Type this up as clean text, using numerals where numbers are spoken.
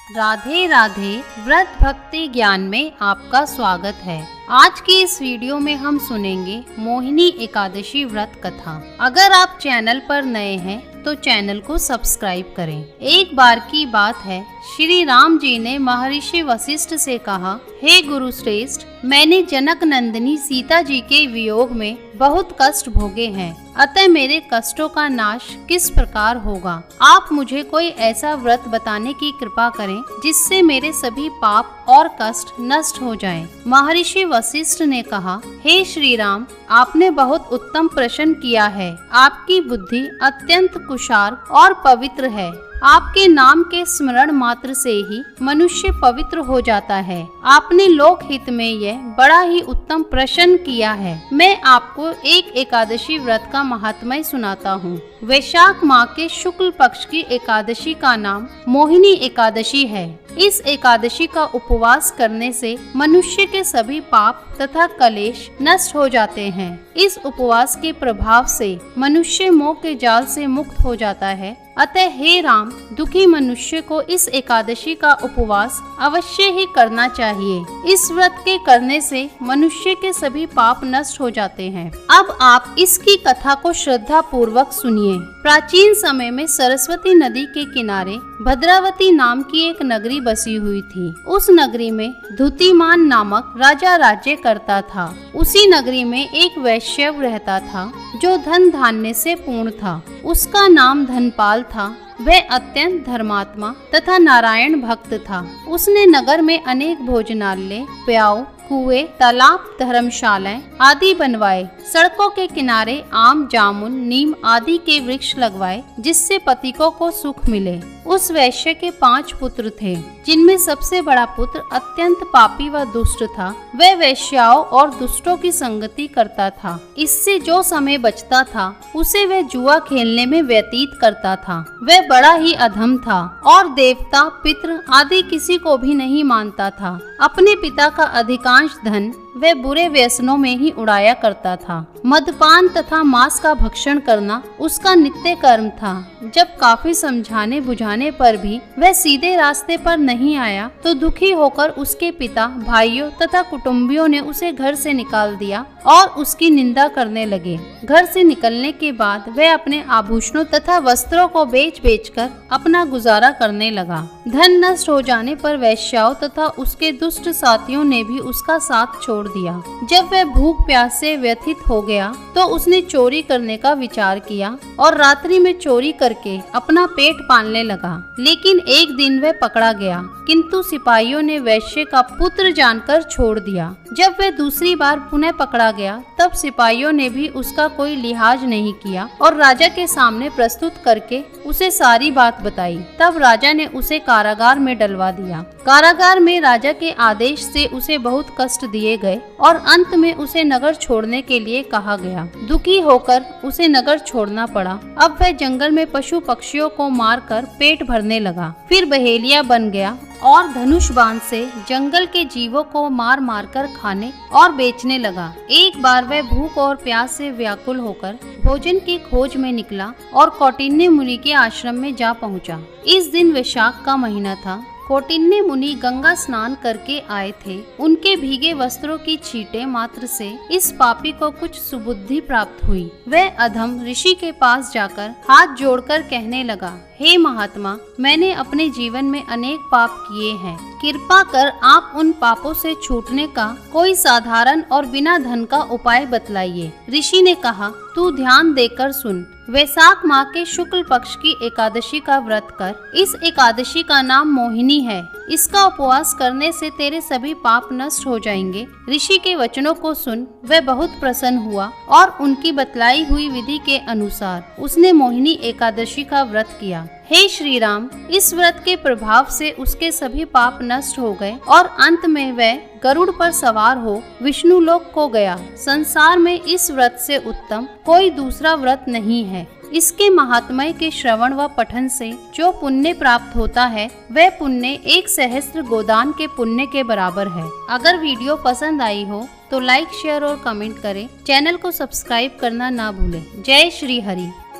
राधे राधे। व्रत भक्ति ज्ञान में आपका स्वागत है। आज की इस वीडियो में हम सुनेंगे मोहिनी एकादशी व्रत कथा। अगर आप चैनल पर नए हैं तो चैनल को सब्सक्राइब करें। एक बार की बात है, श्री राम जी ने महर्षि वशिष्ठ से कहा, हे गुरु श्रेष्ठ, मैंने जनक नंदिनी सीता जी के वियोग में बहुत कष्ट भोगे हैं, अतः मेरे कष्टों का नाश किस प्रकार होगा? आप मुझे कोई ऐसा व्रत बताने की कृपा करें जिससे मेरे सभी पाप और कष्ट नष्ट हो जाएं। महर्षि वशिष्ठ ने कहा, हे श्री राम, आपने बहुत उत्तम प्रश्न किया है। आपकी बुद्धि अत्यंत कुशार और पवित्र है। आपके नाम के स्मरण मात्र से ही मनुष्य पवित्र हो जाता है। आपने लोक हित में यह बड़ा ही उत्तम प्रश्न किया है। मैं आपको एक एकादशी व्रत का महात्म्य सुनाता हूँ। वैशाख माह के शुक्ल पक्ष की एकादशी का नाम मोहिनी एकादशी है। इस एकादशी का उपवास करने से मनुष्य के सभी पाप तथा कलेश नष्ट हो जाते हैं। इस उपवास के प्रभाव से मनुष्य मोह के जाल से मुक्त हो जाता है। अतः हे राम, दुखी मनुष्य को इस एकादशी का उपवास अवश्य ही करना चाहिए। इस व्रत के करने से मनुष्य के सभी पाप नष्ट हो जाते हैं। अब आप इसकी कथा को श्रद्धा पूर्वक सुनिए। प्राचीन समय में सरस्वती नदी के किनारे भद्रावती नाम की एक नगरी बसी हुई थी। उस नगरी में धुतिमान नामक राजा राज्य करता था। उसी नगरी में एक वैश्य रहता था जो धन धान्य से पूर्ण था। उसका नाम धनपाल था। वह अत्यंत धर्मात्मा तथा नारायण भक्त था। उसने नगर में अनेक भोजनालय, प्याऊ, कुएं, तालाब, धर्मशालाएं आदि बनवाए। सड़कों के किनारे आम, जामुन, नीम आदि के वृक्ष लगवाए, जिससे पथिकों को सुख मिले। उस वैश्य के 5 पुत्र थे, जिनमें सबसे बड़ा पुत्र अत्यंत पापी व दुष्ट था। वह वैश्याओं और दुष्टों की संगति करता था। इससे जो समय बचता था उसे वह जुआ खेलने में व्यतीत करता था। वह बड़ा ही अधम था और देवता, पितृ आदि किसी को भी नहीं मानता था। अपने पिता का अधिकांश धन वह बुरे व्यसनों में ही उड़ाया करता था। मदपान तथा मांस का भक्षण करना उसका नित्य कर्म था। जब काफी समझाने बुझाने पर भी वह सीधे रास्ते पर नहीं आया तो दुखी होकर उसके पिता, भाइयों तथा कुटुंबियों ने उसे घर से निकाल दिया और उसकी निंदा करने लगे। घर से निकलने के बाद वह अपने आभूषणों तथा वस्त्रों को बेच कर अपना गुजारा करने लगा। धन नष्ट हो जाने पर वैश्याओं तथा उसके दुष्ट साथियों ने भी उसका साथ छोड़ दिया। जब वह भूख प्यास से व्यथित हो गया तो उसने चोरी करने का विचार किया और रात्रि में चोरी करके अपना पेट पालने लगा। लेकिन एक दिन वह पकड़ा गया, किंतु सिपाहियों ने वैश्य का पुत्र जानकर छोड़ दिया। जब वह दूसरी बार पुनः पकड़ा गया तब सिपाहियों ने भी उसका कोई लिहाज नहीं किया और राजा के सामने प्रस्तुत करके उसे सारी बात बताई। तब राजा ने उसे कारागार में डलवा दिया। कारागार में राजा के आदेश से उसे बहुत कष्ट दिए गए और अंत में उसे नगर छोड़ने के लिए कहा गया। दुखी होकर उसे नगर छोड़ना पड़ा। अब वह जंगल में पशु पक्षियों को मारकर पेट भरने लगा। फिर बहेलिया बन गया और धनुष बाण से जंगल के जीवों को मार मार कर खाने और बेचने लगा। एक बार वह भूख और प्यास से व्याकुल होकर भोजन की खोज में निकला और कौटिन्य मुनि के आश्रम में जा पहुंचा। इस दिन वैशाख का महीना था। कौटिन्य मुनि गंगा स्नान करके आए थे। उनके भीगे वस्त्रों की छींटे मात्र से इस पापी को कुछ सुबुद्धि प्राप्त हुई। वह अधम ऋषि के पास जाकर हाथ जोड़कर कहने लगा, हे महात्मा, मैंने अपने जीवन में अनेक पाप किए हैं। कृपा कर आप उन पापों से छूटने का कोई साधारण और बिना धन का उपाय बतलाइए। ऋषि ने कहा, तू ध्यान देकर सुन। वैशाख माह के शुक्ल पक्ष की एकादशी का व्रत कर। इस एकादशी का नाम मोहिनी है। इसका उपवास करने से तेरे सभी पाप नष्ट हो जाएंगे। ऋषि के वचनों को सुन वह बहुत प्रसन्न हुआ और उनकी बतलाई हुई विधि के अनुसार उसने मोहिनी एकादशी का व्रत किया। हे श्री राम, इस व्रत के प्रभाव से उसके सभी पाप नष्ट हो गए और अंत में वह गरुड़ पर सवार हो विष्णु लोक को गया। संसार में इस व्रत से उत्तम कोई दूसरा व्रत नहीं है। इसके महात्म्य के श्रवण व पठन से जो पुण्य प्राप्त होता है वह पुण्य 1 सहस्त्र गोदान के पुण्य के बराबर है। अगर वीडियो पसंद आई हो तो लाइक, शेयर और कमेंट करें। चैनल को सब्सक्राइब करना ना भूलें। जय श्री हरि।